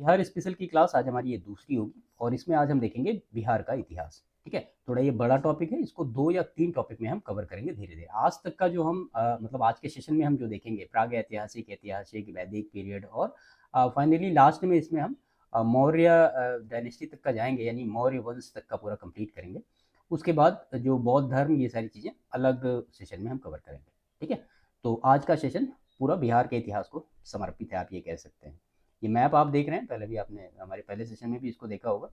Bihar special की class आज हमारी ये दूसरी होगी और इसमें आज हम देखेंगे बिहार का इतिहास। ठीक है, थोड़ा ये बड़ा टॉपिक है, इसको 2 या 3 टॉपिक में हम कवर करेंगे धीरे-धीरे। आज तक का जो हम मतलब आज के सेशन में हम जो देखेंगे प्राग ऐतिहासिक, ऐतिहासिक, वैदिक पीरियड और फाइनली लास्ट में इसमें हम मौर्य डायनेस्टी तक का जाएँगे, यानी मौर्य वंश तक का पूरा कंप्लीट करेंगे। उसके बाद जो बौद्ध धर्म, ये सारी चीज़ें अलग सेशन में हम कवर करेंगे। ठीक है, तो आज का सेशन पूरा बिहार के इतिहास को समर्पित है, आप ये कह सकते हैं। ये मैप आप देख रहे हैं, पहले भी आपने हमारे पहले सेशन में भी इसको देखा होगा।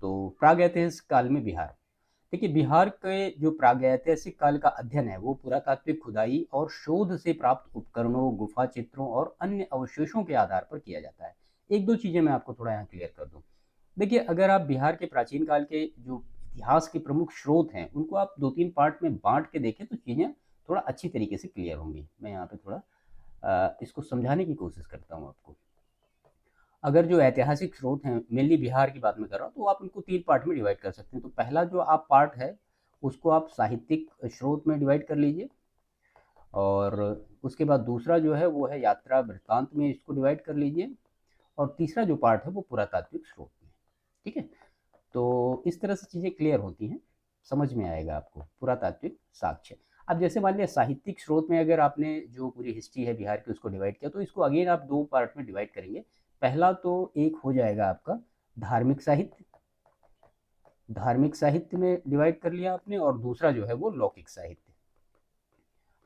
तो प्रागैतिहासिक काल में बिहार, देखिए बिहार के जो प्रागैतिहासिक काल का अध्ययन है वो पुरातात्विक खुदाई और शोध से प्राप्त उपकरणों, गुफा चित्रों और अन्य अवशेषों के आधार पर किया जाता है। एक दो चीजें मैं आपको थोड़ा यहाँ क्लियर कर दूं। देखिए, अगर आप बिहार के प्राचीन काल के जो इतिहास के प्रमुख स्रोत हैं उनको आप 2-3 पार्ट में बांट के देखें तो चीजें थोड़ा अच्छी तरीके से क्लियर होंगी। मैं यहाँ पे थोड़ा इसको समझाने की कोशिश करता हूँ आपको। अगर जो ऐतिहासिक स्रोत हैं, मेनली बिहार की बात मैं कर रहा हूँ, तो आप इनको 3 पार्ट में डिवाइड कर सकते हैं। तो पहला जो आप पार्ट है उसको आप साहित्यिक स्रोत में डिवाइड कर लीजिए, और उसके बाद दूसरा जो है वो है यात्रा वृत्तांत में, इसको डिवाइड कर लीजिए, और तीसरा जो पार्ट है वो पुरातात्विक स्रोत में। ठीक है, तो इस तरह से चीज़ें क्लियर होती हैं, समझ में आएगा आपको। पुरातात्विक साक्ष्य, अब जैसे मान लिया साहित्यिक स्रोत में अगर आपने जो पूरी हिस्ट्री है बिहार की उसको डिवाइड किया, तो इसको अगेन आप 2 पार्ट में डिवाइड करेंगे। पहला तो एक हो जाएगा आपका धार्मिक साहित्य, धार्मिक साहित्य में डिवाइड कर लिया आपने, और दूसरा जो है वो लौकिक साहित्य।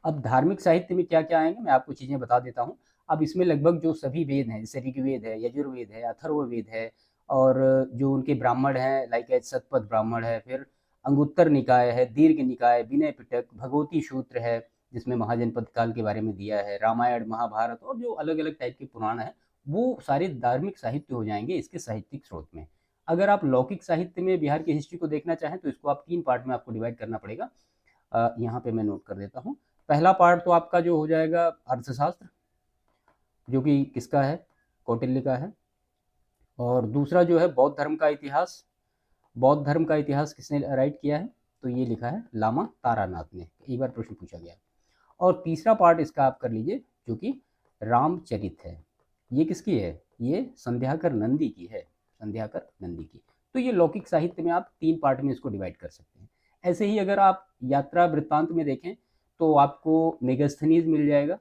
अब धार्मिक साहित्य में क्या क्या आएंगे मैं आपको चीज़ें बता देता हूँ। अब इसमें लगभग जो सभी वेद हैं, जैसे ऋग्वेद है, यजुर्वेद है, अथर्ववेद है, और जो उनके ब्राह्मण हैं लाइक शतपथ ब्राह्मण है, फिर अंगुत्तर निकाय है, दीर्घ निकाय, विनय पिटक, भगवती सूत्र है जिसमें महाजनपद काल के बारे में दिया है, रामायण, महाभारत और जो अलग अलग टाइप के पुराण है वो सारे धार्मिक साहित्य हो जाएंगे इसके साहित्यिक स्रोत में। अगर आप लौकिक साहित्य में बिहार की हिस्ट्री को देखना चाहें तो इसको आप 3 पार्ट में आपको डिवाइड करना पड़ेगा। यहाँ पे मैं नोट कर देता हूँ। पहला पार्ट तो आपका जो हो जाएगा अर्थशास्त्र, जो कि किसका है, कौटिल्य का है। और दूसरा जो है बौद्ध धर्म का इतिहास, बौद्ध धर्म का इतिहास किसने राइट किया है, तो ये लिखा है लामा तारानाथ ने, एक बार प्रश्न पूछा गया। और तीसरा पार्ट इसका आप कर लीजिए जो कि रामचरित है, ये किसकी है, ये संध्याकर नंदी की है, संध्याकर नंदी की। तो ये लौकिक साहित्य में आप 3 पार्ट में इसको डिवाइड कर सकते हैं। ऐसे ही अगर आप यात्रा वृत्तांत में देखें तो आपको मेगास्थनीज मिल जाएगा,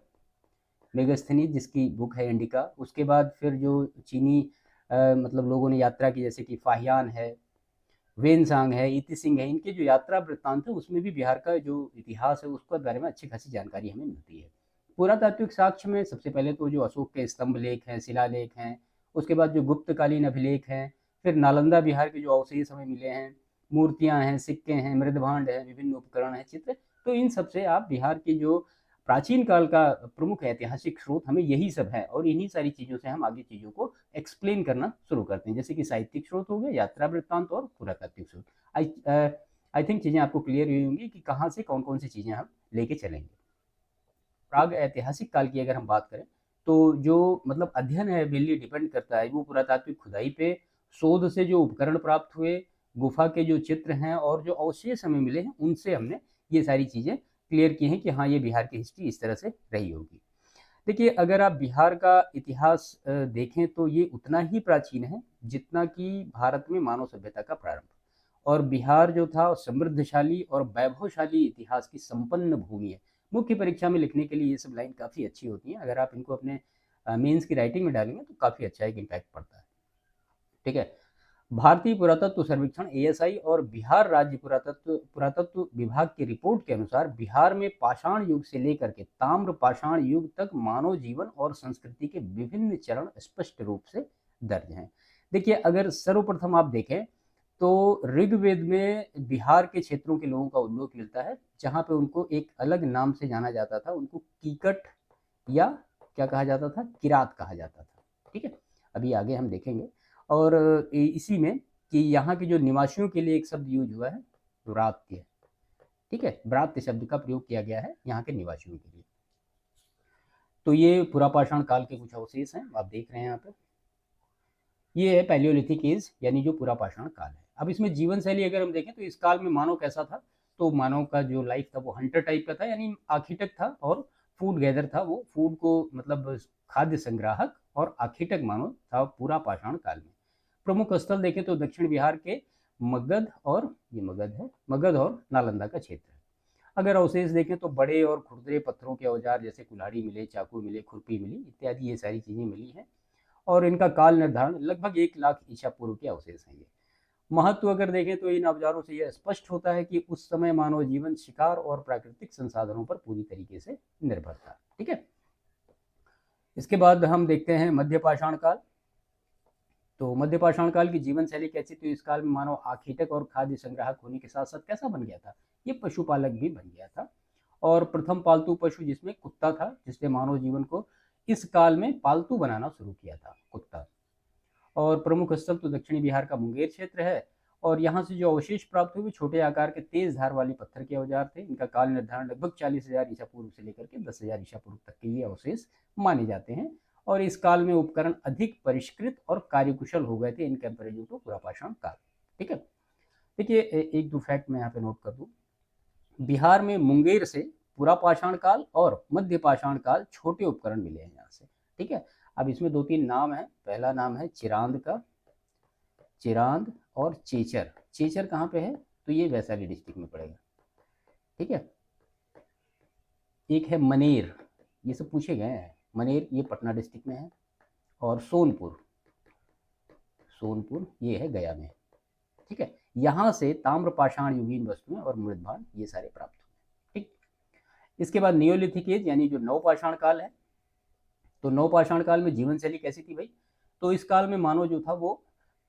मेगास्थनीज जिसकी बुक है इंडिका। उसके बाद फिर जो चीनी मतलब लोगों ने यात्रा की, जैसे कि फाहियान है, वेनसांग है, इति सिंह है, इनके जो यात्रा वृत्तांत है उसमें भी बिहार का जो इतिहास है उसके बारे में अच्छी खासी जानकारी हमें मिलती है। पुरातात्विक साक्ष्य में सबसे पहले तो जो अशोक के स्तंभ लेख हैं, शिलालेख हैं, उसके बाद जो गुप्तकालीन अभिलेख हैं, फिर नालंदा बिहार के जो अवशेष हमें मिले हैं, मूर्तियां हैं, सिक्के हैं, मृदभांड है, विभिन्न उपकरण हैं, चित्र, तो इन सबसे आप बिहार की जो प्राचीन काल का प्रमुख ऐतिहासिक स्रोत हमें यही सब है, और इन्हीं सारी चीज़ों से हम आगे चीज़ों को एक्सप्लेन करना शुरू करते हैं, जैसे कि साहित्यिक स्रोत हो गया, यात्रा वृत्तांत और पुरातात्विक स्रोत। आई थिंक चीज़ें आपको क्लियर हुई होंगी कि कहाँ से कौन कौन सी चीज़ें हम लेके चलेंगे। प्राग ऐतिहासिक काल की अगर हम बात करें तो जो मतलब अध्ययन है मेनली डिपेंड करता है वो पुरातात्विक खुदाई पे, शोध से जो उपकरण प्राप्त हुए, गुफा के जो चित्र हैं और जो अवशेष हमें मिले हैं उनसे हमने ये सारी चीज़ें क्लियर की हैं कि हाँ ये बिहार की हिस्ट्री इस तरह से रही होगी। देखिए, अगर आप बिहार का इतिहास देखें तो ये उतना ही प्राचीन है जितना कि भारत में मानव सभ्यता का प्रारंभ। और बिहार जो था समृद्धशाली और वैभवशाली इतिहास की संपन्न भूमि है। मुख्य परीक्षा में लिखने के लिए ये सब लाइन काफ़ी अच्छी होती हैं, अगर आप इनको अपने मेंस की राइटिंग में डालेंगे तो काफ़ी अच्छा एक इम्पैक्ट पड़ता है। ठीक है, भारतीय पुरातत्व सर्वेक्षण एएसआई और बिहार राज्य पुरातत्व पुरातत्व विभाग की रिपोर्ट के अनुसार बिहार में पाषाण युग से लेकर के ताम्र पाषाण युग तक मानव जीवन और संस्कृति के विभिन्न चरण स्पष्ट रूप से दर्ज हैं। देखिए, अगर सर्वप्रथम आप देखें तो ऋग्वेद में बिहार के क्षेत्रों के लोगों का उल्लेख मिलता है, जहाँ पे उनको एक अलग नाम से जाना जाता था, उनको कीकट या क्या कहा जाता था, किरात कहा जाता था। ठीक है, अभी आगे हम देखेंगे। और इसी में कि यहाँ के जो निवासियों के लिए एक शब्द यूज हुआ है व्रात्य। ठीक है, व्रात्य शब्द का प्रयोग किया गया है यहाँ के निवासियों के लिए। तो ये पुरापाषाण काल के कुछ अवशेष हैं, आप देख रहे हैं यहाँ पे। ये है पैलियोलिथिक एज, यानी जो पुरापाषाण काल है। अब इसमें जीवन शैली अगर हम देखें तो इस काल में मानव कैसा था, तो मानव का जो लाइफ था वो हंटर टाइप का था, यानी आर्किटेक्ट था और फूड गैदर था। वो फूड को मतलब खाद्य संग्राहक और आखिटक मानव था पूरा पाषाण काल में। प्रमुख स्थल देखें तो दक्षिण बिहार के मगध और ये मगध और नालंदा का क्षेत्र है। अगर अवशेष देखें तो बड़े और खुरदरे पत्थरों के औजार जैसे कुल्हाड़ी मिले, चाकू मिले, खुरपी मिली इत्यादि ये सारी चीजें मिली हैं और इनका काल निर्धारण लगभग 1 लाख ईसा पूर्व के अवशेष हैं। ये महत्व अगर देखें तो इन औजारों से यह स्पष्ट होता है कि उस समय मानव जीवन शिकार और प्राकृतिक संसाधनों पर पूरी तरीके से निर्भर था। ठीक है, इसके बाद हम देखते हैं मध्य पाषाण काल। तो मध्य पाषाण काल की जीवन शैली कैसी थी? इस काल में मानव आखेटक और खाद्य संग्राहक होने के साथ साथ कैसा बन गया था? ये पशुपालक भी बन गया था और प्रथम पालतू पशु जिसमें कुत्ता था, जिसने मानव जीवन को इस काल में पालतू बनाना शुरू किया था, कुत्ता। और प्रमुख स्थल तो दक्षिणी बिहार का मुंगेर क्षेत्र है और यहाँ से जो अवशेष प्राप्त हुए छोटे आकार के तेज धार वाले पत्थर के औजार थे। इनका काल निर्धारण लगभग 40,000 ईसा पूर्व से लेकर के 10,000 ईसा पूर्व तक के ये अवशेष माने जाते हैं और इस काल में उपकरण अधिक परिष्कृत और कार्यकुशल हो गए थे इन कंपेरिजन टू पूरा पाषाण काल। ठीक है, देखिए एक दो फैक्ट मैं यहाँ पे नोट कर दूं। बिहार में मुंगेर से पूरा पाषाण काल और मध्य पाषाण काल छोटे उपकरण मिले हैं यहाँ से। ठीक है, अब इसमें 2-3 नाम है। पहला नाम है चिरांद का, चिरांद और चेचर। चेचर कहाँ पे है? तो ये वैशाली डिस्ट्रिक्ट में पड़ेगा। ठीक है, एक है मनेर, ये सब पूछे गए हैं। मनेर ये पटना डिस्ट्रिक्ट में है और सोनपुर, सोनपुर ये है गया में। ठीक है, यहाँ से ताम्र पाषाण युगीन वस्तुएं और मृदभांड ये सारे प्राप्त हुए। ठीक, इसके बाद नियोलिथिक एज यानी जो नवपाषाण काल है। तो नवपाषाण काल में जीवन शैली कैसी थी भाई? तो इस काल में मानव जो था वो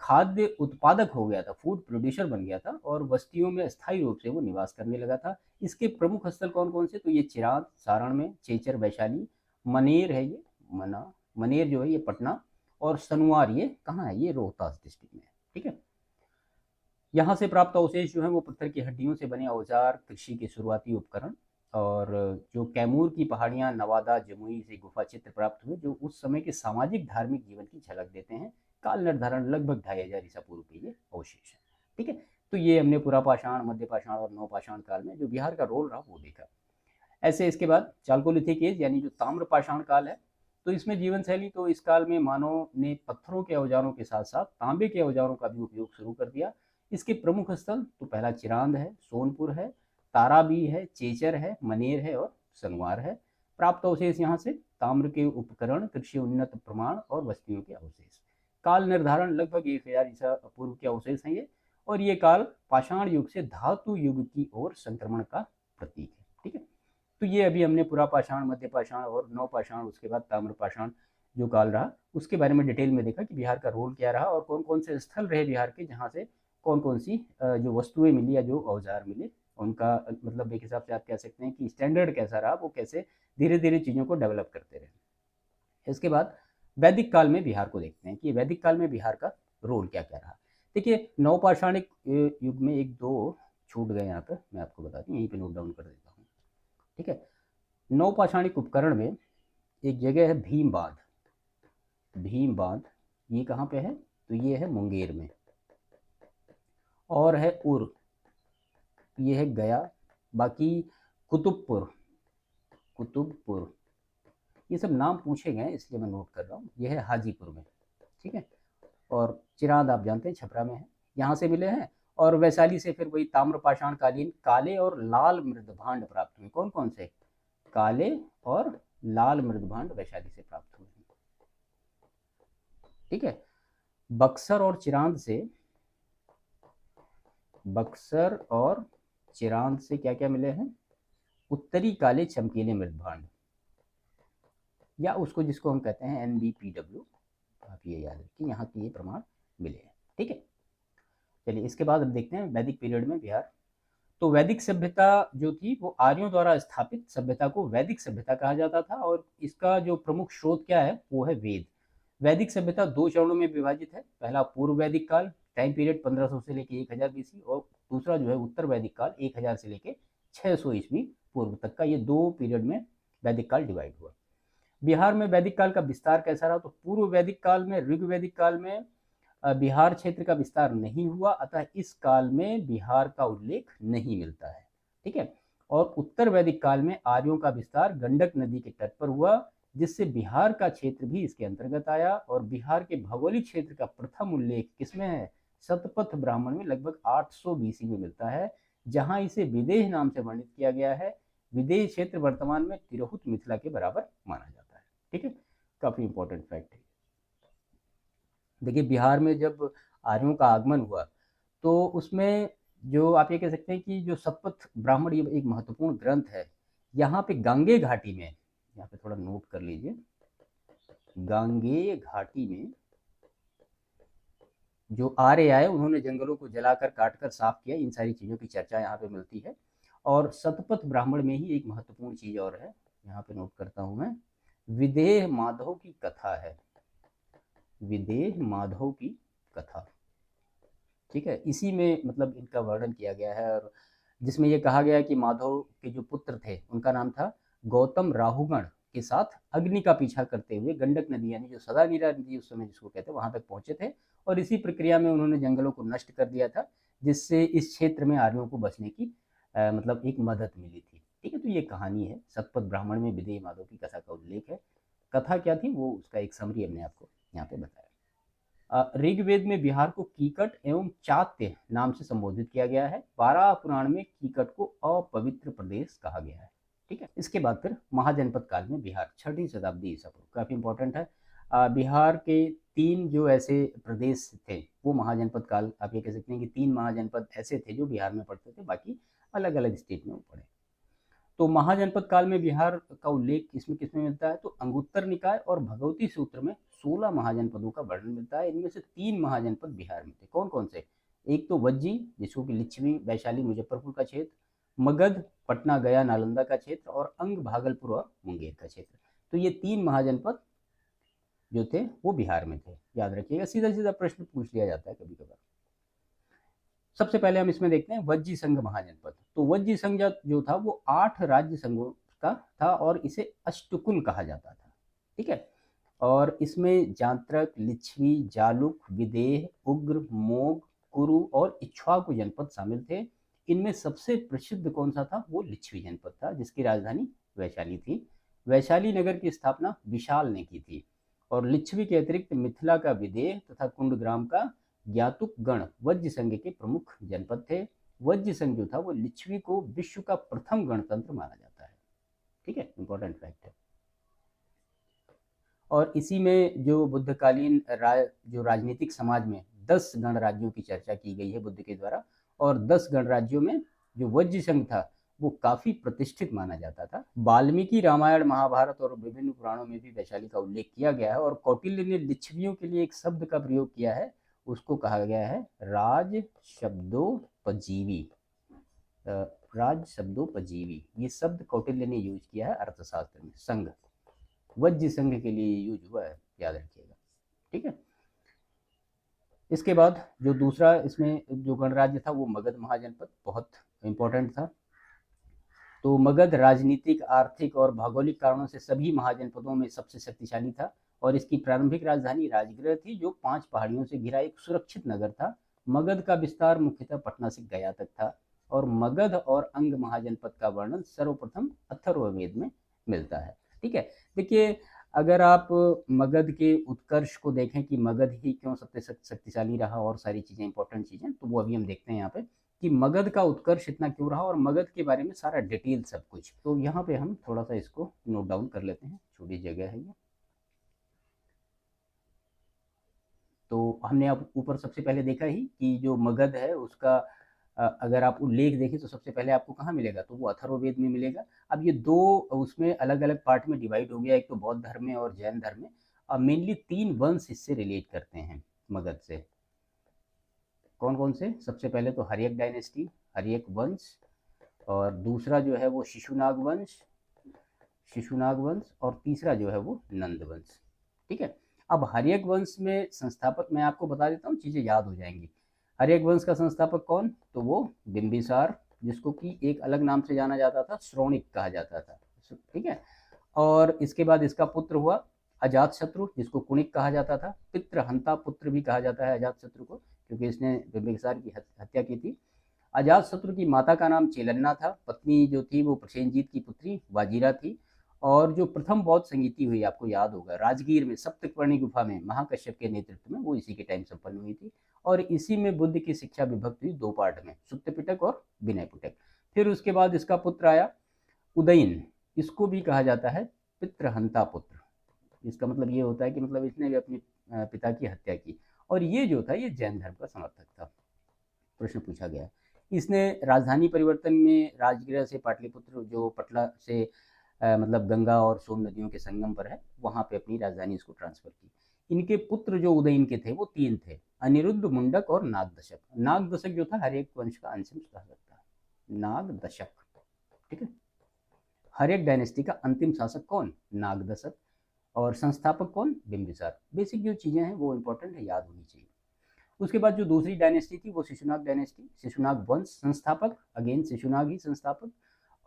खाद्य उत्पादक हो गया था, फूड प्रोड्यूसर बन गया था और बस्तियों में स्थायी रूप से वो निवास करने लगा था। इसके प्रमुख स्थल कौन कौन से? तो ये चिरांद सारण में, चेचर वैशाली, मनेर है ये मनेर जो है ये पटना और सनुआर ये कहाँ है? ये रोहतास डिस्ट्रिक्ट में है। ठीक है, यहाँ से प्राप्त अवशेष जो है वो पत्थर की हड्डियों से बने औजार, कृषि के शुरुआती उपकरण और जो कैमूर की पहाड़ियाँ, नवादा, जमुई से गुफा चित्र प्राप्त हुए जो उस समय के सामाजिक धार्मिक जीवन की झलक देते हैं। काल निर्धारण लगभग 2500 ईसा पूर्व के ये अवशेष है। ठीक है, तो ये हमने पूरा पाषाण, मध्य पाषाण और नवपाषाण काल में जो बिहार का रोल रहा वो देखा। ऐसे इसके बाद चालकोलिथिक एज यानी जो ताम्र पाषाण काल है। तो इसमें जीवन शैली तो इस काल में मानव ने पत्थरों के औजारों के साथ साथ तांबे के औजारों का भी उपयोग शुरू कर दिया। इसके प्रमुख स्थल तो पहला चिरांद है, सोनपुर है, ताराबी है, चेचर है, मनेर है और सनवार है। प्राप्त अवशेष यहाँ से ताम्र के उपकरण, कृषि उन्नत प्रमाण और बस्तियों के अवशेष। काल निर्धारण लगभग 1000 ईसा पूर्व के अवशेष हैं ये और ये काल पाषाण युग से धातु युग की ओर संक्रमण का प्रतीक है। ठीक है, तो ये अभी हमने पूरा पाषाण, मध्य पाषाण और नवपाषाण, उसके बाद ताम्र पाषाण जो काल रहा उसके बारे में डिटेल में देखा कि बिहार का रोल क्या रहा और कौन कौन से स्थल रहे बिहार के जहाँ से कौन कौन सी जो वस्तुएं मिली या जो औजार मिले उनका मतलब एक हिसाब से आप कह सकते हैं कि स्टैंडर्ड कैसा रहा, वो कैसे धीरे धीरे चीज़ों को डेवलप करते रहे। इसके बाद वैदिक काल में बिहार को देखते हैं कि वैदिक काल में बिहार का रोल क्या क्या रहा। देखिए नवपाषाणिक युग में एक दो छूट गए यहाँ पर, मैं आपको बता दूँ, यहीं पे नोट डाउन कर देता हूँ। ठीक है, नवपाषाणिक उपकरण में एक जगह है भीम बांध। भीम बांध ये कहाँ पे है? तो ये है मुंगेर में और है उर, ये है गया। बाकी कुतुबपुर, कुतुबपुर ये सब नाम पूछे गए इसलिए मैं नोट कर रहा हूँ। ये है हाजीपुर में। ठीक है, और चिरांद आप जानते हैं छपरा में है, यहाँ से मिले हैं। और वैशाली से फिर वही ताम्र पाषाण कालीन काले और लाल मृदभांड प्राप्त हुए। कौन कौन से? काले और लाल मृदभांड वैशाली से प्राप्त हुए। ठीक है, बक्सर और चिरांद से, बक्सर और चिरांद से क्या क्या मिले हैं? उत्तरी काले चमकीले मृदभांड या उसको जिसको हम कहते हैं NBPW, आप ये याद रखिए, यहाँ के ये प्रमाण मिले हैं। ठीक है, चलिए इसके बाद अब देखते हैं वैदिक पीरियड में बिहार। तो वैदिक सभ्यता जो थी वो आर्यों द्वारा स्थापित सभ्यता को वैदिक सभ्यता कहा जाता था और इसका जो प्रमुख स्रोत क्या है वो है वेद। वैदिक सभ्यता 2 चरणों में विभाजित है। पहला पूर्व वैदिक काल, टाइम पीरियड 1500 से लेकर 1000 BC और दूसरा जो है उत्तर वैदिक काल 1000 से लेकर 600 ईस्वी पूर्व तक का। ये 2 पीरियड में वैदिक काल डिवाइड हुआ। बिहार में वैदिक काल का विस्तार कैसा रहा? तो पूर्व वैदिक काल में, ऋग वैदिक काल में बिहार क्षेत्र का विस्तार नहीं हुआ, अतः इस काल में बिहार का उल्लेख नहीं मिलता है। ठीक है, और उत्तर वैदिक काल में आर्यों का विस्तार गंडक नदी के तट पर हुआ। जिससे बिहार का क्षेत्र भी इसके अंतर्गत आया। और बिहार के भौगोलिक क्षेत्र का प्रथम उल्लेख किसमें है? शतपथ ब्राह्मण में लगभग 800 बीसी में मिलता है, जहां इसे विदेह नाम से वर्णित किया गया है। विदेह क्षेत्र वर्तमान में तिरहुत मिथिला के बराबर माना जाता है। ठीक है, काफी इंपॉर्टेंट फैक्ट है। देखिए, बिहार में जब आर्यों का आगमन हुआ तो उसमें जो आप ये कह सकते हैं कि जो शतपथ ब्राह्मण ये एक महत्वपूर्ण ग्रंथ है। यहाँ पे गांगेय घाटी में, यहाँ पे थोड़ा नोट कर लीजिए, गांगेय घाटी में जो आर्य आए उन्होंने जंगलों को जलाकर काटकर साफ किया, इन सारी चीजों की चर्चा यहाँ पे मिलती है। और शतपथ ब्राह्मण में ही एक महत्वपूर्ण चीज और है, यहाँ पे नोट करता हूं मैं, विदेह माधव की कथा है, विदेह माधव की कथा। ठीक है, इसी में मतलब इनका वर्णन किया गया है, और जिसमें ये कहा गया है कि माधव के जो पुत्र थे उनका नाम था गौतम, राहुगण के साथ अग्नि का पीछा करते हुए गंडक नदी, यानी जो सदा नीरा नदी उस समय जिसको कहते हैं, वहां तक पहुंचे थे। और इसी प्रक्रिया में उन्होंने जंगलों को नष्ट कर दिया था, जिससे इस क्षेत्र में आर्यों को बचने की मतलब एक मदद मिली थी। ठीक है, तो ये कहानी है, शतपथ ब्राह्मण में विदेह माधव की कथा का उल्लेख है। कथा क्या थी वो उसका एक समरी हमने आपको यहाँ पे बताया। ऋग्वेद में बिहार को कीकट एवं चात्य नाम से संबोधित किया गया है। 12 पुराण में कीकट को अपवित्र प्रदेश कहा गया है। ठीक है, इसके बाद फिर महाजनपद काल में बिहार, 6वीं शताब्दी ईसा पूर्व, काफी इंपॉर्टेंट है। बिहार के 3 जो ऐसे प्रदेश थे वो महाजनपद काल, आप ये कह सकते हैं कि 3 महाजनपद ऐसे थे जो बिहार में पड़ते थे, बाकी अलग अलग स्टेट में वो पड़े। तो महाजनपद काल में बिहार का उल्लेख किसमें किसमें मिलता है? तो अंगुत्तर निकाय और भगवती सूत्र में 16 महाजनपदों का वर्णन मिलता है। इनमें से 3 महाजनपद बिहार में थे। कौन कौन से? एक तो वज्जी, जिसको कि लिच्छवी, वैशाली, मुजफ्फरपुर का क्षेत्र, मगध, पटना, गया, नालंदा का क्षेत्र, और अंग, भागलपुर और मुंगेर का क्षेत्र। तो ये 3 महाजनपद जो थे वो बिहार में थे, याद रखिएगा। सीधा सीधा प्रश्न पूछ लिया जाता है कभी कभार। सबसे पहले हम इसमें देखते हैं वज्जी संघ महाजनपद। तो वज्जी संघ जो था वो 8 राज्य संघों का था और इसे अष्टकुल कहा जाता था। ठीक है, और इसमें जांत्रक, लिच्छवी, जालुक, विदेह, उग्र, मोग, कुरु और इक्ष्वाकु जनपद शामिल थे। इनमें सबसे प्रसिद्ध कौन सा था? वो लिच्छवी जनपद था, जिसकी राजधानी वैशाली थी। वैशाली नगर की स्थापना विशाल ने की थी। और लिच्छवी के अतिरिक्त मिथिला का विदेह तथा कुंडग्राम का ज्ञातुक गण वज्र संघ के प्रमुख जनपद थे। वज्र संघ जो था वो लिच्छवी को विश्व का प्रथम गणतंत्र माना जाता है। ठीक है, इंपॉर्टेंट फैक्ट है। और इसी में जो बुद्धकालीन जो राजनीतिक समाज में 10 गणराज्यों की चर्चा की गई है बुद्ध के द्वारा, और 10 गणराज्यों में जो वज्र संघ था वो काफी प्रतिष्ठित माना जाता था। वाल्मीकि रामायण, महाभारत और विभिन्न पुराणों में भी वैशाली का उल्लेख किया गया है। और कौटिल्य ने लिच्छवियों के लिए एक शब्द का प्रयोग किया है, उसको कहा गया है राज शब्दोपजीवी। राज शब्दोपजीवी, ये शब्द कौटिल्य ने यूज किया है अर्थशास्त्र में। संघ, वज्र संघ के लिए यूज हुआ है, याद रखिएगा। ठीक है, इसके बाद जो दूसरा इसमें जो गणराज्य था वो मगध महाजनपद, बहुत इंपॉर्टेंट था। तो मगध राजनीतिक, आर्थिक और भौगोलिक कारणों से सभी महाजनपदों में सबसे शक्तिशाली था। और इसकी प्रारंभिक राजधानी राजगृह थी, जो 5 पहाड़ियों से घिरा एक सुरक्षित नगर था। मगध का विस्तार मुख्यतः पटना से गया तक था। और मगध और अंग महाजनपद का वर्णन सर्वप्रथम अथर्ववेद में मिलता है। ठीक है, देखिए, अगर आप मगध के उत्कर्ष को देखें कि मगध ही क्यों सबसे शक्तिशाली रहा और सारी चीजें, इंपॉर्टेंट चीजें, तो वो अभी हम देखते हैं यहाँ पे कि मगध का उत्कर्ष इतना क्यों रहा और मगध के बारे में सारा डिटेल सब कुछ। तो यहाँ पे हम थोड़ा सा इसको नोट डाउन कर लेते हैं, छोटी जगह है ये। तो हमने अब ऊपर सबसे पहले देखा ही कि जो मगध है उसका अगर आप उल्लेख देखें तो सबसे पहले आपको कहाँ मिलेगा? तो वो अथर्ववेद में मिलेगा। अब ये 2 उसमें अलग अलग पार्ट में डिवाइड हो गया, एक तो बौद्ध धर्म में और जैन धर्म में। अब मेनली 3 वंश इससे रिलेट करते हैं मगध से। कौन कौन से? सबसे पहले तो हर्यक डायनेस्टी, हर्यक वंश, और दूसरा जो है वो शिशुनाग वंश, शिशुनाग वंश, और तीसरा जो है वो नंद वंश। ठीक है, अब हर्यक वंश में संस्थापक मैं आपको बता देता हूँ, चीजें याद हो जाएंगी। हर्यक वंश का संस्थापक कौन? तो वो बिंबिसार, जिसको कि एक अलग नाम से जाना जाता था, श्रोणिक कहा जाता था। ठीक है, और इसके बाद इसका पुत्र हुआ अजातशत्रु, जिसको कुणिक कहा जाता था। पितृहंता पुत्र भी कहा जाता है अजातशत्रु को, क्योंकि इसने बिंबिसार की हत्या की थी। अजातशत्रु की माता का नाम चेलन्ना था, पत्नी जो थी वो प्रसेनजीत की पुत्री वाजीरा थी। और जो प्रथम बौद्ध संगीति हुई आपको याद होगा राजगीर में सप्तपर्णी गुफा में महाकश्यप के नेतृत्व में, वो इसी के टाइम संपन्न हुई थी। और इसी में बुद्ध की शिक्षा विभक्त हुई दो पार्ट में, सुत्त पिटक और विनय पिटक। फिर उसके बाद इसका पुत्र आया उदयन, इसको भी कहा जाता है पितृहंता पुत्र। इसका मतलब ये होता है कि मतलब इसने भी अपने पिता की हत्या की। और ये जो था ये जैन धर्म का समर्थक था। प्रश्न पूछा गया, इसने राजधानी परिवर्तन में राजगृह से पाटलिपुत्र, जो पटना से मतलब गंगा और सोन नदियों के संगम पर है, वहां पे अपनी राजधानी इसको ट्रांसफर की। इनके पुत्र जो उदयन के थे वो तीन थे, अनिरुद्ध, मुंडक और नागदशक। नागदशक जो था हर एक वंश का अंतिम शासक था, नागदशक। ठीक है, हर एक डायनेस्टी का अंतिम शासक कौन? नागदशक। और संस्थापक कौन? बिंबिसार। बेसिक जो चीजें हैं वो इंपॉर्टेंट है, याद होनी चाहिए। उसके बाद जो दूसरी डायनेस्टी थी वो शिशुनाग डायनेस्टी, शिशुनाग वंश। संस्थापक अगेन शिशुनाग ही संस्थापक।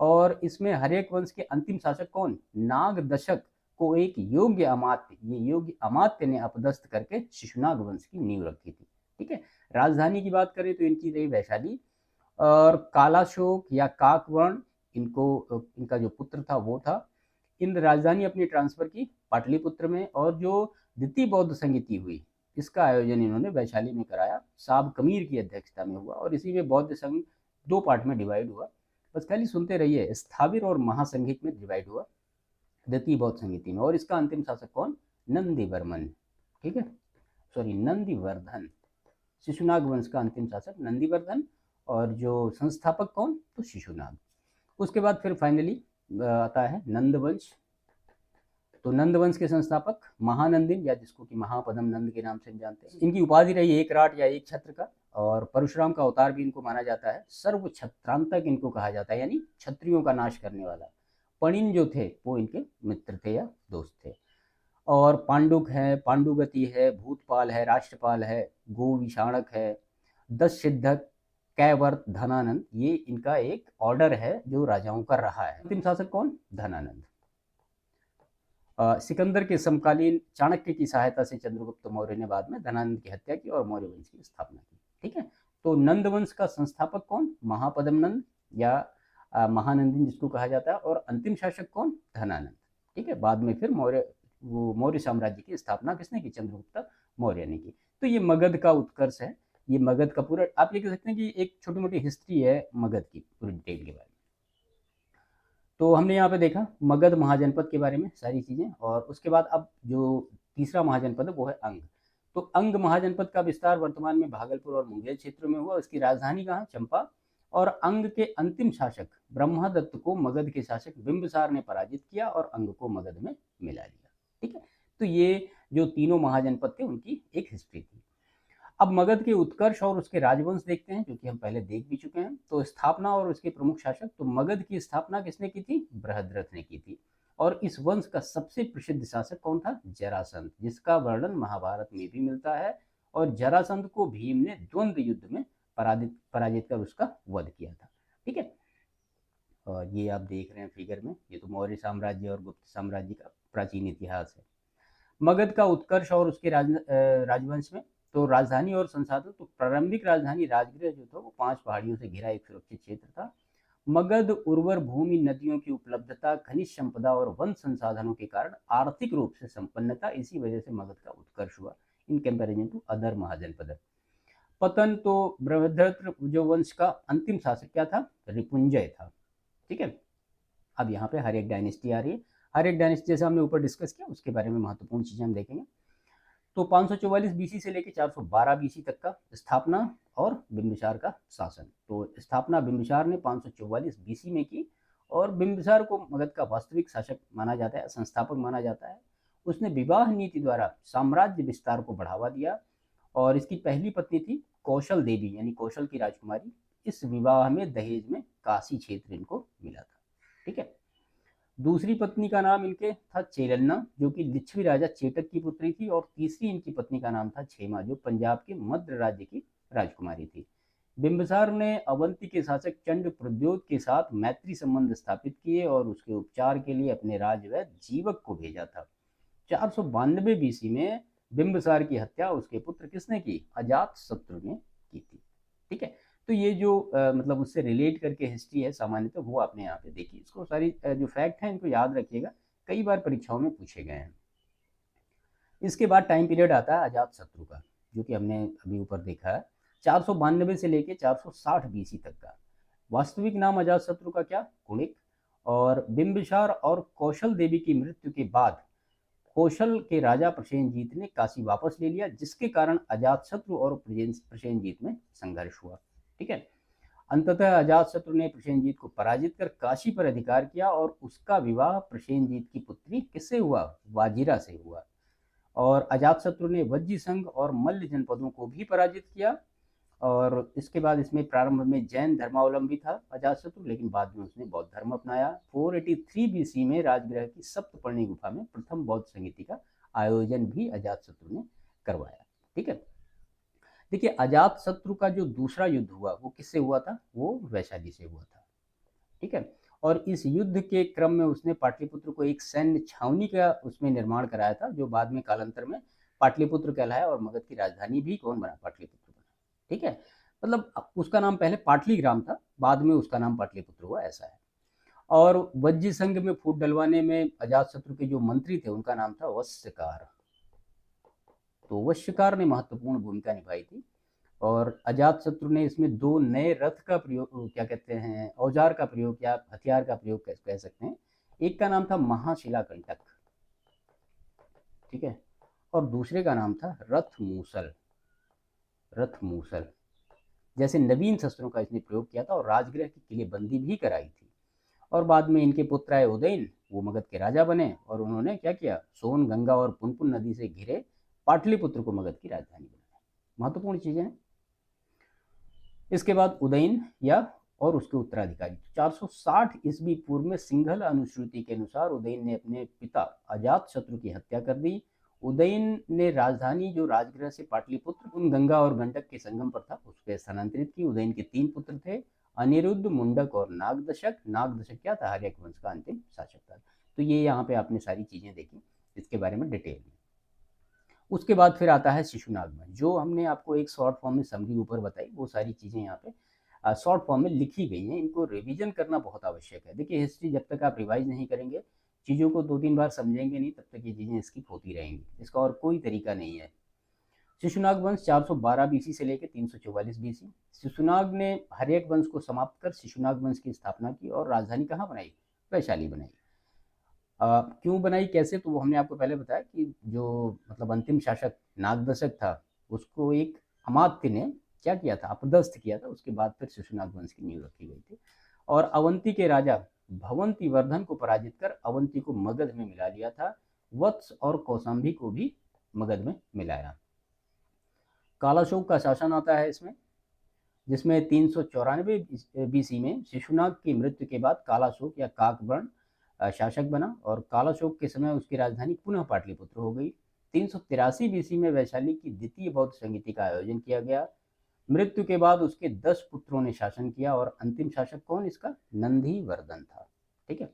और इसमें हर एक वंश के अंतिम शासक कौन? नागदशक को एक योग्य अमात्य, ये योग्य अमात्य ने अपदस्थ करके शिशुनाग वंश की नींव रखी थी। ठीक है, राजधानी की बात करें तो इनकी रही वैशाली। और कालाशोक या काकवर्ण, इनका जो पुत्र था वो था। इन राजधानी अपनी ट्रांसफर की पाटलिपुत्र में। और जो द्वितीय बौद्ध संगीति हुई इसका आयोजन इन्होंने वैशाली में कराया, साब कमीर की अध्यक्षता में हुआ। और इसी में बौद्ध संघ दो पार्ट में डिवाइड हुआ। बस खाली सुनते रहिए, स्थाविर और महासंघिक में डिवाइड हुआ द्वितीय बौद्ध संगीति में। और इसका अंतिम शासक कौन? नंदीवर्मन। ठीक है, सॉरी नंदीवर्धन। शिशुनाग वंश का अंतिम शासक नंदीवर्धन। और जो संस्थापक कौन? तो शिशुनाग। उसके बाद फिर फाइनली आता है नंदवंश। तो नंदवंश के संस्थापक महानंदिन, या जिसको कि महापदम नंद के नाम से हम जानते हैं। इनकी उपाधि रही एक राट या एक छत्र का। और परशुराम का अवतार भी इनको माना जाता है। सर्व छत्रांतक इनको कहा जाता है, यानी क्षत्रियों का नाश करने वाला। पणिन जो थे वो इनके मित्र थे या दोस्त थे। और पांडुक है, पांडुगति है, भूतपाल है, राष्ट्रपाल है, गोविषाणक है, दस सिद्धक, कैवर्त, धनानंद, ये इनका एक ऑर्डर है जो राजाओं का रहा है। अंतिम शासक कौन? धनानंद। सिकंदर के समकालीन चाणक्य की सहायता से चंद्रगुप्त मौर्य ने बाद में धनानंद की हत्या की और मौर्य वंश की स्थापना की। ठीक है, तो नंद वंश का संस्थापक कौन? महापदम नंद या महानंदिन जिसको कहा जाता है। और अंतिम शासक कौन? धनानंद। ठीक है, बाद में फिर मौर्य साम्राज्य की स्थापना किसने की? चंद्रगुप्त मौर्य ने की। तो ये मगध का उत्कर्ष है। ये मगध का पूरा, आप ये कह सकते हैं कि एक छोटी मोटी हिस्ट्री है मगध की पूरी डिटेल के बारे में। तो हमने यहाँ पे देखा मगध महाजनपद के बारे में सारी चीजें। और उसके बाद अब जो तीसरा महाजनपद है वो है अंग। तो अंग महाजनपद का विस्तार वर्तमान में भागलपुर और मुंगेर क्षेत्रों में हुआ। उसकी राजधानी कहाँ? चंपा। और अंग के अंतिम शासक ब्रह्मदत्त को मगध के शासक बिंबिसार ने पराजित किया और अंग को मगध में मिला लिया। ठीक है, तो ये जो तीनों महाजनपद थे उनकी एक हिस्ट्री थी। अब मगध के उत्कर्ष और उसके राजवंश देखते हैं, जो कि हम पहले देख भी चुके हैं। तो स्थापना और उसके प्रमुख शासक, तो मगध की स्थापना किसने की थी? बृहद्रथ ने की थी। और इस वंश का सबसे प्रसिद्ध शासक कौन था? जरासंध, जिसका वर्णन महाभारत में भी मिलता है। और जरासंध को भीम ने द्वंद्व युद्ध में पराजित कर उसका वध किया था। ठीक है, और ये आप देख रहे हैं फिगर में, ये तो मौर्य साम्राज्य और गुप्त साम्राज्य का प्राचीन इतिहास है। मगध का उत्कर्ष और उसके राजवंश में तो राजधानी और संसाधन, तो प्रारंभिक राजधानी राजगृह जो था वो 5 पहाड़ियों से घिरा एक सुरक्षित क्षेत्र था। मगध उर्वर भूमि, नदियों की उपलब्धता, खनिज संपदा और वन संसाधनों के कारण आर्थिक रूप से संपन्न था। इसी वजह से मगध का उत्कर्ष हुआ इन कंपैरिजन टू अदर महाजनपद। पतन, तो बृहद्रथ जो वंश का अंतिम शासक क्या था? रिपुंजय था। ठीक है, अब यहाँ पे हर एक डायनेस्टी आ रही है। हर एक डायनेस्टी जैसे हमने ऊपर डिस्कस किया उसके बारे में महत्वपूर्ण चीजें हम देखेंगे। तो 544 बीसी से लेकर 412 बीसी तक का स्थापना और बिंबिसार का शासन। तो स्थापना बिंबिसार ने 544 बीसी में की। और बिंबिसार को मगध का वास्तविक शासक माना जाता है, संस्थापक माना जाता है। उसने विवाह नीति द्वारा साम्राज्य विस्तार को बढ़ावा दिया। और इसकी पहली पत्नी थी कौशल देवी, यानी कौशल की राजकुमारी। इस विवाह में दहेज में काशी क्षेत्र इनको मिला था। ठीक है, दूसरी पत्नी का नाम इनके था चेरन्ना, जो कि लिच्छवी राजा चेटक की पुत्री थी। और तीसरी इनकी पत्नी का नाम था क्षेमा, जो पंजाब के मध्य राज्य की राजकुमारी थी। बिंबिसार ने अवंती के शासक चंड प्रद्योत के साथ मैत्री संबंध स्थापित किए और उसके उपचार के लिए अपने राजवैद्य जीवक को भेजा था। 492 बीसी में बिंबिसार की हत्या उसके पुत्र किसने की? अजात शत्रु ने की थी। ठीक है, तो ये जो मतलब उससे रिलेट करके हिस्ट्री है सामान्यतः वो आपने यहाँ पे देखी। इसको सारी जो फैक्ट हैं इनको याद रखिएगा, कई बार परीक्षाओं में पूछे गए हैं। इसके बाद टाइम पीरियड आता है अजात शत्रु का, जो कि हमने अभी ऊपर देखा है, 492 से लेके 460 बीसी तक का। वास्तविक नाम अजात शत्रु का क्या? कुणिक। और बिंबिसार और कौशल देवी की मृत्यु के बाद कौशल के राजा प्रसेनजीत ने काशी वापस ले लिया, जिसके कारण अजातशत्रु और प्रसेनजीत में संघर्ष हुआ। ठीक है। अंततः अजातशत्रु ने प्रसेनजीत को पराजित कर काशी पर अधिकार किया और उसका विवाह प्रसेनजीत की पुत्री किससे हुआ? वाजिरा से हुआ। और अजातशत्रु ने वज्जी संघ और मल्ल जनपदों को भी पराजित किया। और इसके बाद इसमें प्रारंभ में जैन धर्मावलंबी था अजातशत्रु, लेकिन बाद में उसने बौद्ध धर्म अपनाया। 483 बीसी में राजगृह की सप्तपर्णी गुफा में प्रथम बौद्ध संगीति का आयोजन भी अजातशत्रु ने करवाया। ठीक है। देखिए, अजातशत्रु का जो दूसरा युद्ध हुआ वो किससे हुआ था? वो वैशाली से हुआ था। ठीक है। और इस युद्ध के क्रम में उसने पाटलिपुत्र को एक सैन्य छावनी का उसमें निर्माण कराया था, जो बाद में कालांतर में पाटलिपुत्र कहलाया और मगध की राजधानी भी कौन बना? पाटलिपुत्र बना। ठीक है। मतलब उसका नाम पहले पाटलीग्राम था, बाद में उसका नाम पाटलिपुत्र हुआ, ऐसा है। और वज्जी संघ में फूट डलवाने में अजातशत्रु के जो मंत्री थे उनका नाम था वश्यकार। तो वश्यकार ने महत्वपूर्ण भूमिका निभाई थी। और अजातशत्रु ने इसमें 2 नए रथ का प्रयोग, क्या कहते हैं, औजार का प्रयोग या हथियार का प्रयोग कह सकते हैं। एक का नाम था महाशिलाकंटक, ठीक है, और दूसरे का नाम था रथ मूसल। रथ मूसल जैसे नवीन शस्त्रों का इसने प्रयोग किया था और राजगृह की किलेबंदी भी कराई थी। और बाद में इनके पुत्र आए उदयन, वो मगध के राजा बने और उन्होंने क्या किया? सोन, गंगा और पुनपुन नदी से घिरे पाटलिपुत्र को मगध की राजधानी बनाया। महत्वपूर्ण चीजें हैं। इसके बाद उदयन या और उसके उत्तराधिकारी 460 ईस्वी पूर्व में सिंघल अनुश्रुति के अनुसार उदयन ने अपने पिता अजातशत्रु की हत्या कर दी। उदयन ने राजधानी जो राजगृह से पाटलिपुत्र उन गंगा और गंडक के संगम पर था उस पर स्थानांतरित की। उदयन के 3 पुत्र थे, अनिरुद्ध, मुंडक और नागदशक। नागदशक क्या था? हर्यक वंश का अंतिम शासक था। तो ये यहाँ पे आपने सारी चीजें देखी, इसके बारे में डिटेल में। उसके बाद फिर आता है शिशुनाग वंश, जो हमने आपको एक शॉर्ट फॉर्म में समरी ऊपर बताई, वो सारी चीजें यहाँ पे शॉर्ट फॉर्म में लिखी गई हैं। इनको रिवीजन करना बहुत आवश्यक है। देखिए, हिस्ट्री जब तक आप रिवाइज नहीं करेंगे, चीज़ों को 2-3 बार समझेंगे नहीं, तब तक ये चीज़ें स्किप होती रहेंगी। इसका और कोई तरीका नहीं है। शिशुनाग वंश 412 बीसी से लेकर 344 बीसी। शिशुनाग ने हर्यक वंश को समाप्त कर शिशुनाग वंश की स्थापना की और राजधानी कहाँ बनाई? वैशाली बनाई। क्यों बनाई, कैसे, तो वो हमने आपको पहले बताया कि जो मतलब अंतिम शासक नागदशक था उसको एक अमात्य ने क्या किया था? अपदस्थ किया था। उसके बाद फिर शिशुनाग वंश की नींव रखी गई थी। और अवंती के राजा भवंती वर्धन को पराजित कर अवंती को मगध में मिला लिया था। वत्स और कौशाम्बी को भी मगध में मिलाया। कालाशोक का शासन आता है इसमें, जिसमें 394 बीसी में शिशुनाग की मृत्यु के बाद कालाशोक या काकवर्ण शासक बना और कालाशोक के समय उसकी राजधानी पुनः पाटलिपुत्र हो गई। 383 बीसी में वैशाली की द्वितीय बौद्ध संगीति का आयोजन किया गया। मृत्यु के बाद उसके 10 पुत्रों ने शासन किया और अंतिम शासक कौन इसका? नंदीवर्धन था। ठीक है।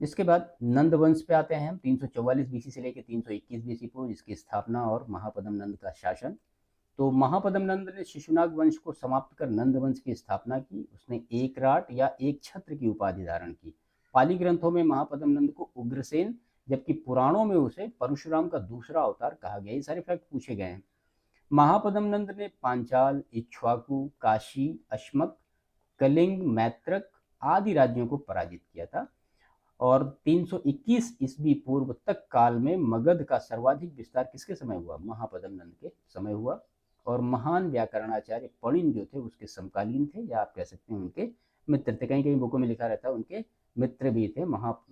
इसके बाद नंद वंश पे आते हैं हम, 344 बीसी से लेकर 321 बीसी पूर्व, जिसकी स्थापना और महापद्म नंद का शासन। तो महापद्म नंद ने शिशुनाग वंश को समाप्त कर नंद वंश की स्थापना की। उसने एक राट या एक छत्र की उपाधि धारण की। पाली ग्रंथों में महापद्म नंद को उग्रसेन, जबकि पुराणों में उसे परशुराम का दूसरा अवतार कहा गया। ये सारे फैक्ट पूछे गए हैं। महापद्म नंद ने पांचाल, इक्ष्वाकु, काशी, अश्मक, कलिंग, मैत्रक आदि राज्यों को पराजित किया था। और 321 ईस्वी पूर्व तक काल में मगध का सर्वाधिक विस्तार किसके समय हुआ? महापद्म नंद के समय हुआ। और महान व्याकरणाचार्य पणिन जो थे उसके समकालीन थे, या आप कह सकते हैं उनके मित्र थे। कहीं कहीं बुकों में लिखा रहता है उनके मित्र भी थे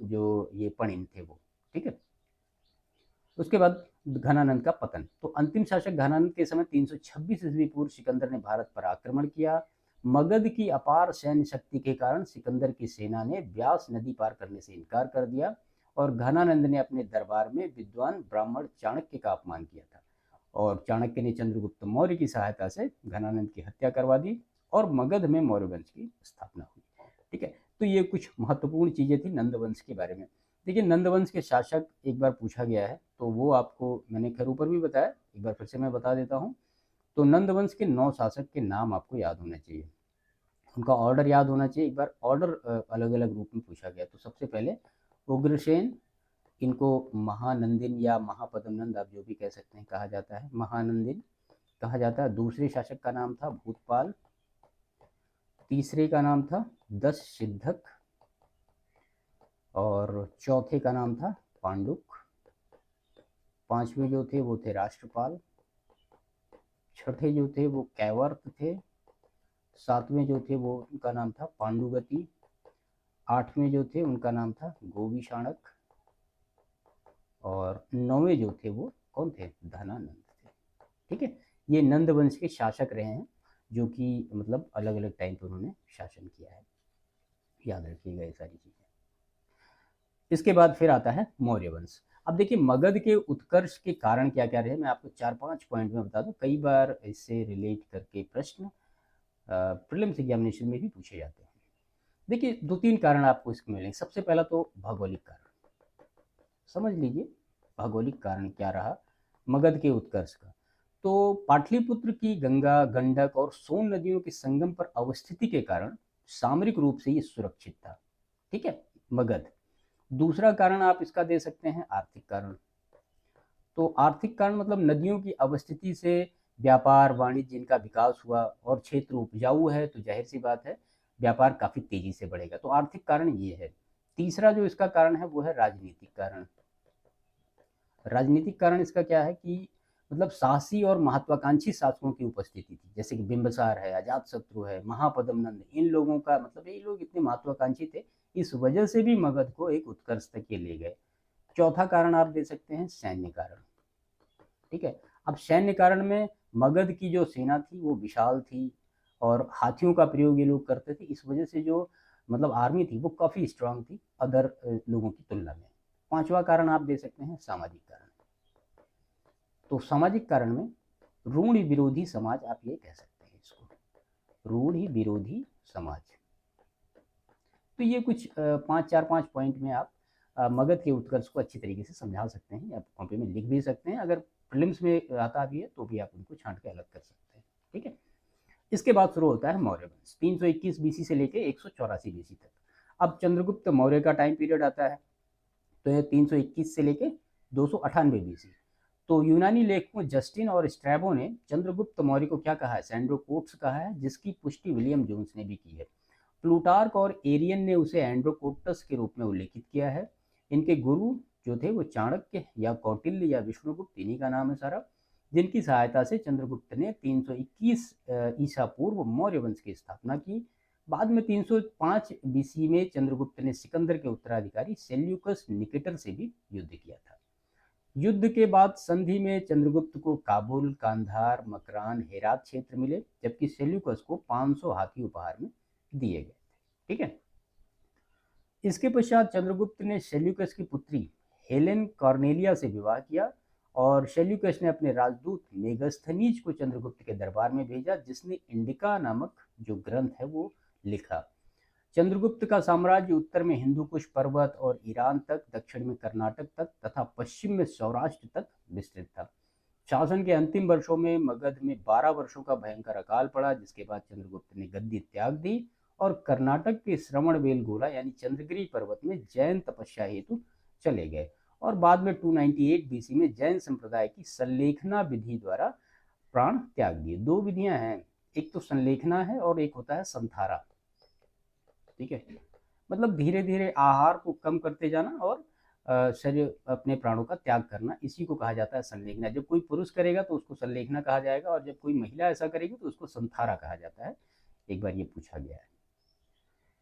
जो ये पणिन थे वो। ठीक है। उसके बाद घनानंद का पतन। तो अंतिम शासक घनानंद के समय 326 ईस्वी पूर्व सिकंदर ने भारत पर आक्रमण किया। मगध की अपार सैन्य शक्ति के कारण सिकंदर की सेना ने व्यास नदी पार करने से इनकार कर दिया और घनानंद ने अपने दरबार में विद्वान ब्राह्मण चाणक्य का अपमान किया था। और चाणक्य ने चंद्रगुप्त मौर्य की सहायता से घनानंद की हत्या करवा दी और मगध में मौर्य वंश की स्थापना हुई। ठीक है। तो ये कुछ महत्वपूर्ण चीजें थी नंद वंश के बारे में। देखिए, नंद वंश के शासक एक बार पूछा गया है, तो वो आपको मैंने खैर ऊपर भी बताया, एक बार फिर से मैं बता देता हूँ। तो नंद वंश के 9 शासक के नाम आपको याद होना चाहिए, उनका ऑर्डर याद होना चाहिए। एक बार ऑर्डर अलग अलग रूप में पूछा गया। तो सबसे पहले उग्रसेन, इनको महानंदिन या महापद्मनंद आप जो भी कह सकते हैं कहा जाता है, महानंदिन कहा जाता है। दूसरे शासक का नाम था भूतपाल, तीसरे का नाम था दशसिद्धक, और चौथे का नाम था पांडुक, पांचवें जो थे वो थे राष्ट्रपाल, छठे जो थे वो कैवर्त थे, सातवें जो थे वो उनका नाम था पांडुगति, आठवें जो थे उनका नाम था गोविशाणक, और नौवें जो थे वो कौन थे, धनानंद थे। ठीक है, ये नंद वंश के शासक रहे हैं, जो कि मतलब अलग अलग टाइम पर उन्होंने शासन किया है, याद रखिएगा ये सारी चीजें। इसके बाद फिर आता है मौर्य वंश। अब देखिए मगध के उत्कर्ष के कारण क्या क्या रहे, मैं आपको 4-5 पॉइंट में बता दूं। कई बार इससे रिलेट करके प्रश्न प्रीलिम्स एग्जामिनेशन में भी पूछे जाते हैं। देखिए 2-3 कारण आपको इसमें मिलेंगे। सबसे पहला तो भौगोलिक कारण, समझ लीजिए भौगोलिक कारण क्या रहा मगध के उत्कर्ष का। तो पाटलिपुत्र की गंगा, गंडक और सोन नदियों के संगम पर अवस्थिति के कारण सामरिक रूप से ये सुरक्षित था। ठीक है, मगध। दूसरा कारण आप इसका दे सकते हैं आर्थिक कारण। तो आर्थिक कारण मतलब नदियों की अवस्थिति से व्यापार वाणिज्य इनका विकास हुआ, और क्षेत्र उपजाऊ है तो जाहिर सी बात है व्यापार काफी तेजी से बढ़ेगा। तो आर्थिक कारण ये है। तीसरा जो इसका कारण है वो है राजनीतिक कारण। राजनीतिक कारण इसका क्या है कि मतलब साहसी और महत्वाकांक्षी शासकों की उपस्थिति थी, जैसे कि बिंबिसार है, अजातशत्रु है, महापद्मनंद, इन लोगों का मतलब ये लोग इतने महत्वाकांक्षी थे, इस वजह से भी मगध को एक उत्कर्ष तक ये ले गए। चौथा कारण आप दे सकते हैं सैन्य कारण। ठीक है, अब सैन्य कारण में मगध की जो सेना थी वो विशाल थी, और हाथियों का प्रयोग ये लोग करते थे, इस वजह से जो मतलब आर्मी थी वो काफी स्ट्रांग थी अदर लोगों की तुलना में। पांचवा कारण आप दे सकते हैं सामाजिक कारण। तो सामाजिक कारण में रूढ़ि विरोधी समाज आप ये कह सकते हैं इसको, रूढ़ि विरोधी समाज। तो ये कुछ 4-5 पॉइंट में आप मगध के उत्कर्ष को अच्छी तरीके से समझा सकते हैं, या कॉपी में लिख भी सकते हैं। अगर प्रीलिम्स में आता भी है तो भी आप उनको छांट के अलग कर सकते हैं। ठीक है, इसके बाद शुरू होता है मौर्य वंश, 321 बीसी से लेकर 184 बीसी तक। अब चंद्रगुप्त मौर्य का टाइम पीरियड आता है, तो ये 321 से लेकर 298 बीसी। तो यूनानी लेखकों जस्टिन और स्ट्रैबो ने चंद्रगुप्त मौर्य को क्या कहा है, सैंड्रोकोट्स कहा है, जिसकी पुष्टि विलियम जोन्स ने भी की है। प्लूटार्क और एरियन ने उसे एंड्रोकोटस के रूप में उल्लेखित किया है। इनके गुरु जो थे वो चाणक्य या कौटिल्य या विष्णुगुप्त, इन्हीं का नाम है सारा, जिनकी सहायता से चंद्रगुप्त ने 321 ईसा पूर्व मौर्य वंश की स्थापना की। बाद में 305 बीसी में चंद्रगुप्त ने सिकंदर के उत्तराधिकारी सेल्यूकस निकेटर से भी युद्ध किया था। युद्ध के बाद संधि में चंद्रगुप्त को काबुल, कांधार, मकरान, हेरात क्षेत्र मिले, जबकि सेल्यूकस को 500 हाथी उपहार में दिए गए थे। ठीक है, इसके पश्चात चंद्रगुप्त ने सेल्यूकस की पुत्री हेलेन कॉर्नेलिया से विवाह किया, और सेल्यूकस ने अपने राजदूत मेगस्थनीज को चंद्रगुप्त के दरबार में भेजा, जिसने इंडिका नामक जो ग्रंथ है वो लिखा। चंद्रगुप्त का साम्राज्य उत्तर में हिंदू कुश पर्वत और ईरान तक, दक्षिण में कर्नाटक तक तथा पश्चिम में सौराष्ट्र तक विस्तृत था। शासन के अंतिम वर्षों में मगध में 12 वर्षों का भयंकर अकाल पड़ा, जिसके बाद चंद्रगुप्त ने गद्दी त्याग दी और कर्नाटक के श्रवणबेलगोला यानी चंद्रगिरी पर्वत में जैन तपस्या हेतु चले गए, और बाद में 298 बीसी में जैन संप्रदाय की संलेखना विधि द्वारा प्राण त्याग दिए। दो विधियां हैं, एक तो संलेखना है और एक होता है संथारा। ठीक है, मतलब धीरे धीरे आहार को कम करते जाना और शरीर अपने प्राणों का त्याग करना, इसी को कहा जाता है संलेखना। जब कोई पुरुष करेगा तो उसको संलेखना कहा जाएगा, और जब कोई महिला ऐसा करेगी तो उसको संथारा कहा जाता है। एक बार ये पूछा गया है।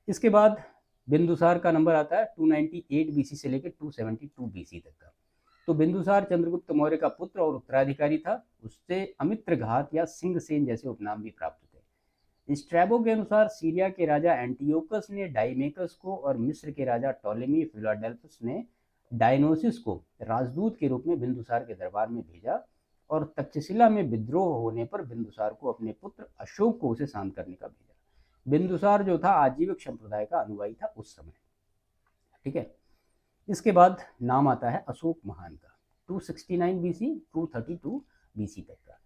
इसके बाद बिंदुसार का नंबर आता है 298 बीसी से लेकर 272 बीसी तक का। तो बिंदुसार चंद्रगुप्त मौर्य का पुत्र और उत्तराधिकारी था। उससे अमित्रघात या सिंहसेन जैसे उपनाम भी प्राप्त थे। स्ट्रैबो के अनुसार सीरिया के राजा एंटियोकस ने डाइमेकस को और मिस्र के राजा टोलेमी फिलाडेल्फस ने डायनोसिस को राजदूत के रूप में बिंदुसार के दरबार में भेजा, और तक्षशिला में विद्रोह होने पर बिंदुसार को अपने पुत्र अशोक को उसे शांत करने का भेजा। बिंदुसार जो था आजीविक संप्रदाय का अनुयायी था उस समय। ठीक है, इसके बाद नाम आता है अशोक महान का, 269 बीसी 232 बीसी तक का।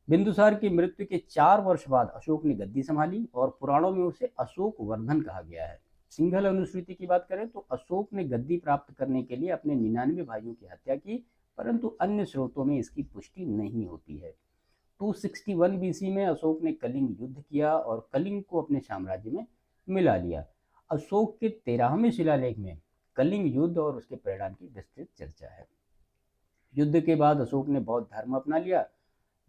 बिंदुसार की मृत्यु के 4 वर्ष बाद अशोक ने गद्दी संभाली और पुराणों में उसे अशोक वर्धन कहा गया है। सिंघल अनुश्रुति की बात करें तो अशोक ने गद्दी प्राप्त करने के लिए अपने 99 भाइयों की हत्या की, परंतु अन्य स्रोतों में इसकी पुष्टि नहीं होती है। 261 बीसी में अशोक ने कलिंग युद्ध किया और कलिंग को अपने साम्राज्य में मिला लिया। अशोक के 13वें शिलालेख में कलिंग युद्ध और उसके परिणाम की विस्तृत चर्चा है। युद्ध के बाद अशोक ने बौद्ध धर्म अपना लिया,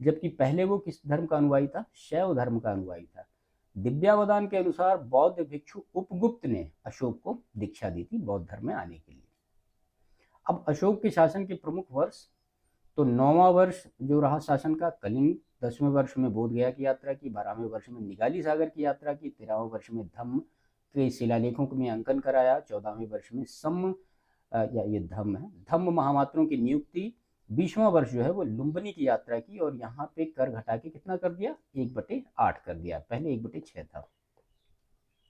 जबकि पहले वो किस धर्म का अनुयायी था? शैव धर्म का अनुयायी था। दिव्यावदान के अनुसार बौद्ध भिक्षु उपगुप्त ने अशोक को दीक्षा दी थी बौद्ध धर्म में आने के लिए। अब अशोक के शासन के प्रमुख वर्ष, तो 9वां वर्ष जो रहा शासन का कलिंग, 10वें वर्ष में बोध गया की यात्रा की, 12वें वर्ष में निगाली सागर की यात्रा की, 13वें वर्ष में धम्म के शिलालेखों में अंकन कराया, 14वें वर्ष में सम या ये धम्म है, धम्म महामात्रों की नियुक्ति, 20वां वर्ष जो है वो लुम्बिनी की यात्रा की और यहाँ पे कर घटा के कितना कर दिया? 1/8 कर दिया, पहले 1/6 था।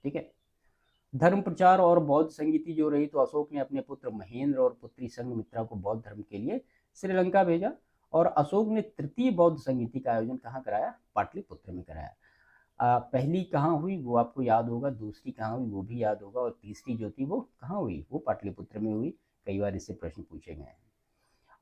ठीक है। धर्म प्रचार और बौद्ध संगीति जो रही, तो अशोक ने अपने पुत्र महेंद्र और पुत्री संघमित्रा को बौद्ध धर्म के लिए श्रीलंका भेजा और अशोक ने तृतीय बौद्ध संगीति का आयोजन कहाँ कराया? पाटलिपुत्र में कराया। पहली कहाँ हुई वो आपको याद होगा, दूसरी कहाँ हुई वो भी याद होगा, और तीसरी जो थी वो कहाँ हुई? वो पाटलिपुत्र में हुई। कई बार इससे प्रश्न पूछे गए हैं।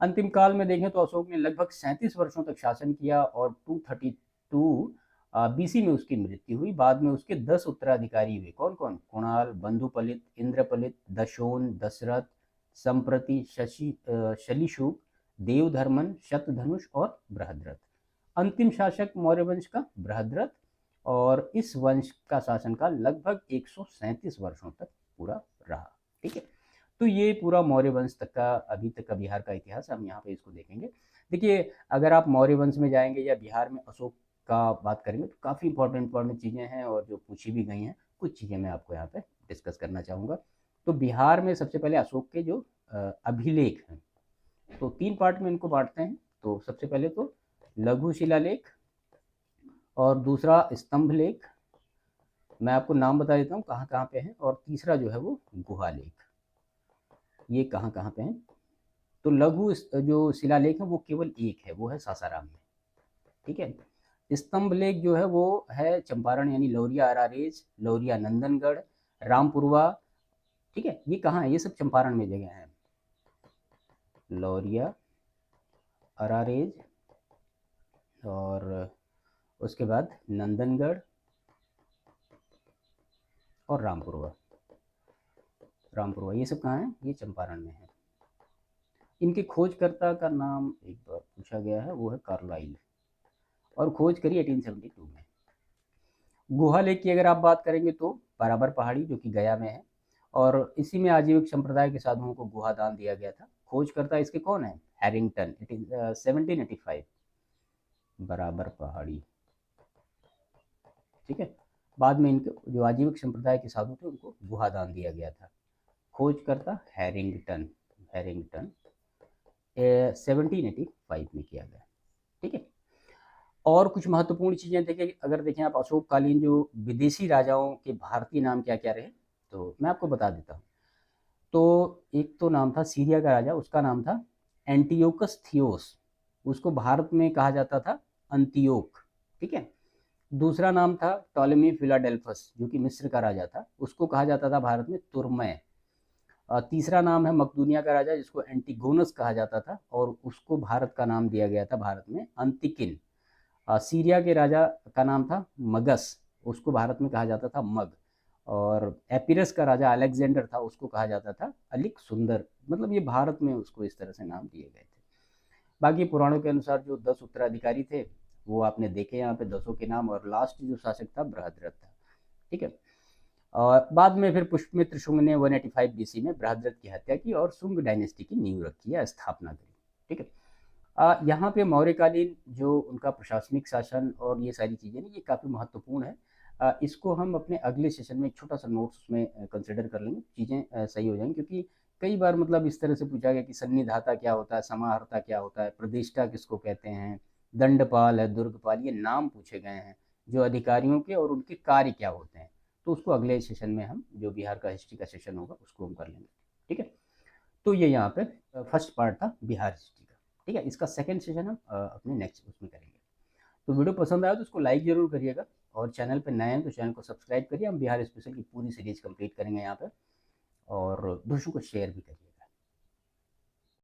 अंतिम काल में देखें तो अशोक ने लगभग 37 वर्षों तक शासन किया और 232 बीसी में उसकी मृत्यु हुई। बाद में उसके 10 उत्तराधिकारी हुए। कौन कौन? कुणाल, बंधुपलित, इंद्रपलित, दशोन, दशरथ, संप्रति, शलिशुक, देवधर्मन, शतधनुष और बृहद्रथ। अंतिम शासक मौर्य वंश का बृहद्रथ, और इस वंश का शासनकाल लगभग 137 वर्षों तक पूरा रहा। ठीक है। तो ये पूरा मौर्य वंश तक का अभी तक का बिहार का इतिहास हम यहाँ पे इसको देखेंगे। देखिए, अगर आप मौर्य वंश में जाएंगे या बिहार में अशोक का बात करेंगे तो काफ़ी इंपॉर्टेंट चीज़ें हैं और जो पूछी भी गई हैं, कुछ चीज़ें मैं आपको यहाँ पे डिस्कस करना चाहूँगा। तो बिहार में सबसे पहले अशोक के जो अभिलेख हैं, तो 3 पार्ट में इनको बांटते हैं। तो सबसे पहले तो लघु शिलालेख और दूसरा स्तंभ लेख, मैं आपको नाम बता देता हूँ कहाँ कहाँ पे हैं, और तीसरा जो है वो गुहालेख, ये कहाँ कहाँ पे हैं। तो लघु जो शिलालेख है वो केवल एक है, वो है सासाराम में। ठीक है। स्तंभ लेख जो है वो है चंपारण, यानी लौरिया अरारेज, लौरिया नंदनगढ़, रामपुरवा। ठीक है। ये कहाँ है? ये सब चंपारण में जगह है। लौरिया, अरारेज और उसके बाद नंदनगढ़ और रामपुरवा। ये सब कहाँ है? ये चंपारण में है। इनके खोजकर्ता का नाम एक बार पूछा गया है, वो है कार्लाइल, और खोज करी 1872 में। गुहा लेक की अगर आप बात करेंगे तो बराबर पहाड़ी, जो कि गया में है, और इसी में आजीविक संप्रदाय के साधुओं को गुहा दान दिया गया था। खोजकर्ता इसके कौन है? हैरिंगटन, 1785, बराबर पहाड़ी। ठीक है। बाद में इनके जो आजीविक संप्रदाय के साधु थे उनको गुहा दान दिया गया था। खोजकर्ता हैरिंगटन 1785 में किया गया। ठीक है। और कुछ महत्वपूर्ण चीज़ें देखिए, अगर देखें आप अशोक कालीन जो विदेशी राजाओं के भारतीय नाम क्या क्या रहे, तो मैं आपको बता देता हूँ। तो एक तो नाम था सीरिया का राजा, उसका नाम था एंटियोकस थियोस, उसको भारत में कहा जाता था अंतियोक। ठीक है। दूसरा नाम था टॉलेमी फिलाडेल्फस, जो कि मिस्र का राजा था, उसको कहा जाता था भारत में तुर्मय। तीसरा नाम है मकदूनिया का राजा, जिसको एंटीगोनस कहा जाता था, और उसको भारत का नाम दिया गया था भारत में अंतिकिन। सीरिया के राजा का नाम था मगस, उसको भारत में कहा जाता था मग। और एपिरस का राजा अलेक्जेंडर था, उसको कहा जाता था अलिक सुंदर। मतलब ये भारत में उसको इस तरह से नाम दिए गए थे। बाकी पुराणों के अनुसार जो 10 उत्तराधिकारी थे वो आपने देखे यहाँ पे 10 के नाम, और लास्ट जो शासक था बृहद्रथ था। ठीक है। और बाद में फिर पुष्यमित्र शुंग ने 185 बीसी में बृहद्रथ की हत्या की और शुंग डायनेस्टी की नींव रखी है, स्थापना करी। ठीक है। यहाँ पे मौर्यकालीन जो उनका प्रशासनिक शासन और ये सारी चीज़ें ये काफ़ी महत्वपूर्ण है। इसको हम अपने अगले सेशन में एक छोटा सा नोट्स उसमें कंसिडर कर लेंगे, चीज़ें सही हो जाएंगी। क्योंकि कई बार मतलब इस तरह से पूछा गया कि सन्निधाता क्या होता है, समाहर्ता क्या होता है, प्रतिष्ठा किसको कहते हैं, दंडपाल है, दुर्गपाल, ये नाम पूछे गए हैं जो अधिकारियों के, और उनके कार्य क्या होते हैं। तो उसको अगले सेशन में हम, जो बिहार का हिस्ट्री का सेशन होगा, उसको हम कर लेंगे। ठीक है। तो ये यहाँ पे फर्स्ट पार्ट था बिहार हिस्ट्री का। ठीक है। इसका सेकंड सेशन हम अपने नेक्स्ट उसमें करेंगे। तो वीडियो पसंद आया तो उसको लाइक जरूर करिएगा, और चैनल पे नए हैं तो चैनल को सब्सक्राइब करिए। हम बिहार स्पेशल की पूरी सीरीज कंप्लीट करेंगे यहाँ पे, और दूसरों को शेयर भी करिए।